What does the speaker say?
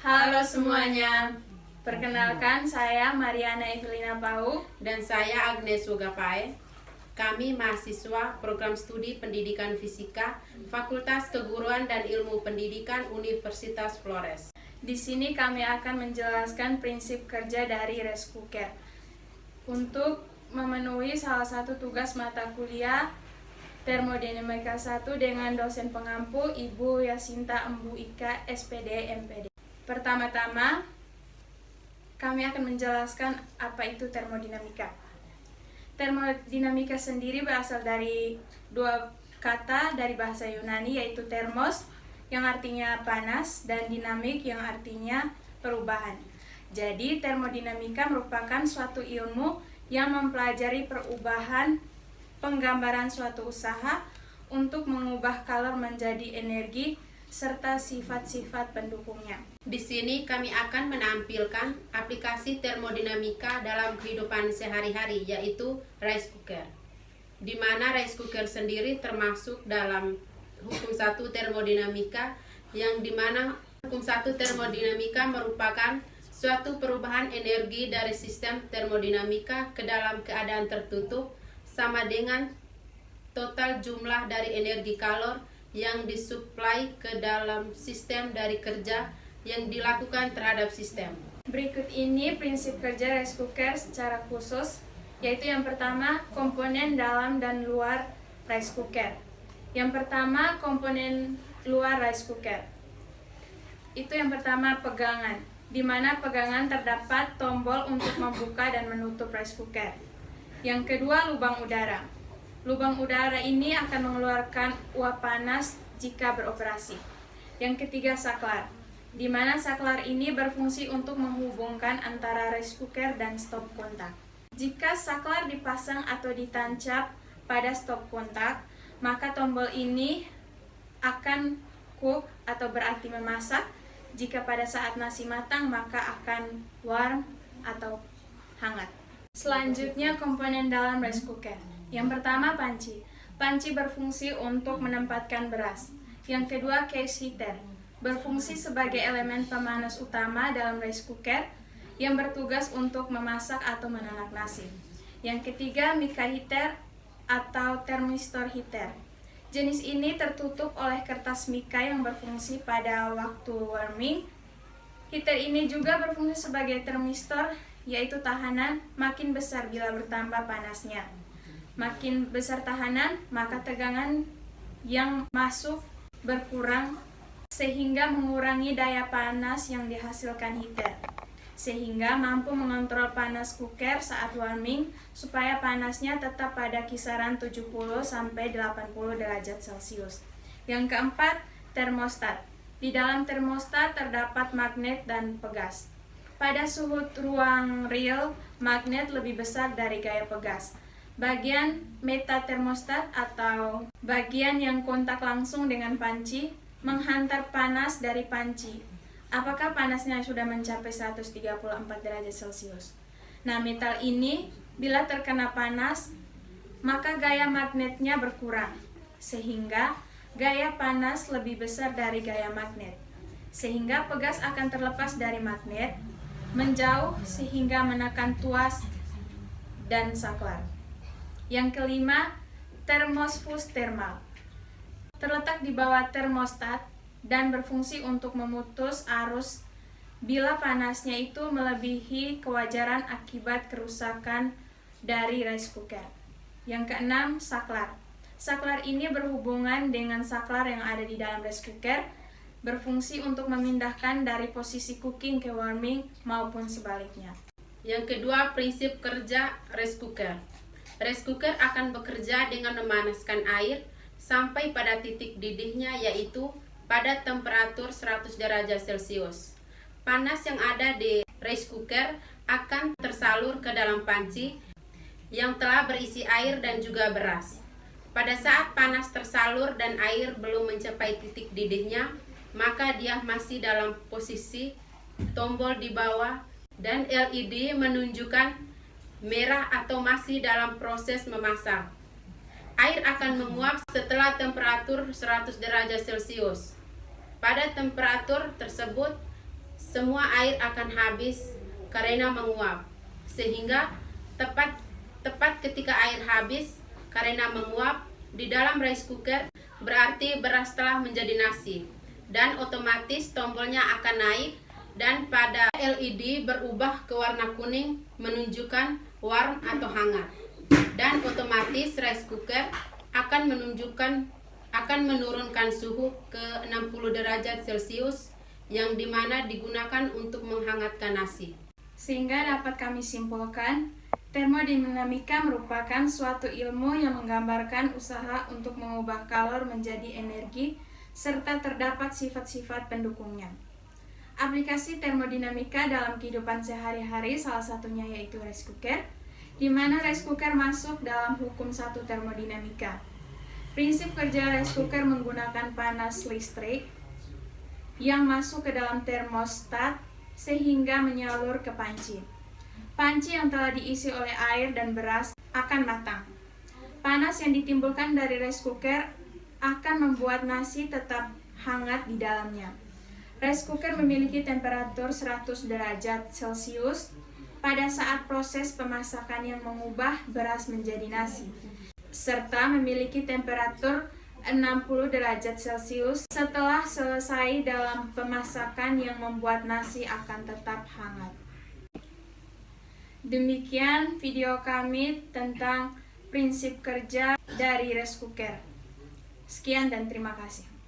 Halo semuanya, perkenalkan saya Mariana Evelina Pau dan saya Agnes Wogapae. Kami mahasiswa program studi Pendidikan Fisika Fakultas Keguruan dan Ilmu Pendidikan Universitas Flores. Di sini kami akan menjelaskan prinsip kerja dari rice cooker untuk memenuhi salah satu tugas mata kuliah Termodinamika 1 dengan dosen pengampu Ibu Yasinta Embu Ika SPD MPD. Pertama-tama, kami akan menjelaskan apa itu termodinamika. Termodinamika sendiri berasal dari dua kata dari bahasa Yunani, yaitu thermos yang artinya panas dan dinamik yang artinya perubahan. Jadi termodinamika merupakan suatu ilmu yang mempelajari perubahan penggambaran suatu usaha untuk mengubah kalor menjadi energi serta sifat-sifat pendukungnya. Di sini kami akan menampilkan aplikasi termodinamika dalam kehidupan sehari-hari, yaitu rice cooker. Di mana rice cooker sendiri termasuk dalam hukum 1 termodinamika, yang dimana hukum 1 termodinamika merupakan suatu perubahan energi dari sistem termodinamika ke dalam keadaan tertutup sama dengan total jumlah dari energi kalor yang disuplai ke dalam sistem dari kerja yang dilakukan terhadap sistem. Berikut ini prinsip kerja rice cooker secara khusus, yaitu yang pertama komponen dalam dan luar rice cooker. Yang pertama komponen luar rice cooker. Itu yang pertama pegangan, di mana pegangan terdapat tombol untuk membuka dan menutup rice cooker. Yang kedua lubang udara. Lubang udara ini akan mengeluarkan uap panas jika beroperasi. Yang ketiga saklar, di mana saklar ini berfungsi untuk menghubungkan antara rice cooker dan stop kontak. Jika saklar dipasang atau ditancap pada stop kontak, maka tombol ini akan cook atau berarti memasak. Jika pada saat nasi matang, maka akan warm atau hangat. Selanjutnya komponen dalam rice cooker. Yang pertama panci. Panci berfungsi untuk menempatkan beras. Yang kedua case heater, berfungsi sebagai elemen pemanas utama dalam rice cooker yang bertugas untuk memasak atau menanak nasi. Yang ketiga mica heater atau thermistor heater. Jenis ini tertutup oleh kertas mica yang berfungsi pada waktu warming. Heater ini juga berfungsi sebagai thermistor, yaitu tahanan makin besar bila bertambah panasnya. Makin besar tahanan, maka tegangan yang masuk berkurang sehingga mengurangi daya panas yang dihasilkan heater, sehingga mampu mengontrol panas cooker saat warming supaya panasnya tetap pada kisaran 70-80 derajat Celcius. Yang keempat, termostat. Di dalam termostat terdapat magnet dan pegas. Pada suhu ruang real, magnet lebih besar dari gaya pegas. Bagian metatermostat atau bagian yang kontak langsung dengan panci menghantar panas dari panci. Apakah panasnya sudah mencapai 134 derajat Celcius? Nah, metal ini bila terkena panas, maka gaya magnetnya berkurang, sehingga gaya panas lebih besar dari gaya magnet. Sehingga pegas akan terlepas dari magnet, menjauh sehingga menekan tuas dan saklar. Yang kelima, termosfus thermal. Terletak di bawah termostat dan berfungsi untuk memutus arus bila panasnya itu melebihi kewajaran akibat kerusakan dari rice cooker. Yang keenam, saklar. Saklar ini berhubungan dengan saklar yang ada di dalam rice cooker, berfungsi untuk memindahkan dari posisi cooking ke warming maupun sebaliknya. Yang kedua, prinsip kerja rice cooker. Rice cooker akan bekerja dengan memanaskan air sampai pada titik didihnya, yaitu pada temperatur 100 derajat Celcius. Panas yang ada di rice cooker akan tersalur ke dalam panci yang telah berisi air dan juga beras. Pada saat panas tersalur dan air belum mencapai titik didihnya, maka dia masih dalam posisi tombol di bawah dan LED menunjukkan merah atau masih dalam proses memasak. Air akan menguap setelah temperatur 100 derajat Celcius. Pada temperatur tersebut, semua air akan habis karena menguap. Sehingga tepat ketika air habis karena menguap di dalam rice cooker, berarti beras telah menjadi nasi, dan otomatis tombolnya akan naik dan pada LED berubah ke warna kuning menunjukkan warm atau hangat, dan otomatis rice cooker akan menurunkan suhu ke 60 derajat Celcius yang dimana digunakan untuk menghangatkan nasi. Sehingga dapat kami simpulkan, termodinamika merupakan suatu ilmu yang menggambarkan usaha untuk mengubah kalor menjadi energi serta terdapat sifat-sifat pendukungnya. Aplikasi termodinamika dalam kehidupan sehari-hari salah satunya yaitu rice cooker, di mana rice cooker masuk dalam hukum satu termodinamika. Prinsip kerja rice cooker menggunakan panas listrik yang masuk ke dalam termostat sehingga menyalur ke panci. Panci yang telah diisi oleh air dan beras akan matang. Panas yang ditimbulkan dari rice cooker akan membuat nasi tetap hangat di dalamnya. Rice cooker memiliki temperatur 100 derajat Celcius pada saat proses pemasakan yang mengubah beras menjadi nasi, serta memiliki temperatur 60 derajat Celcius setelah selesai dalam pemasakan yang membuat nasi akan tetap hangat. Demikian video kami tentang prinsip kerja dari rice cooker. Sekian dan terima kasih.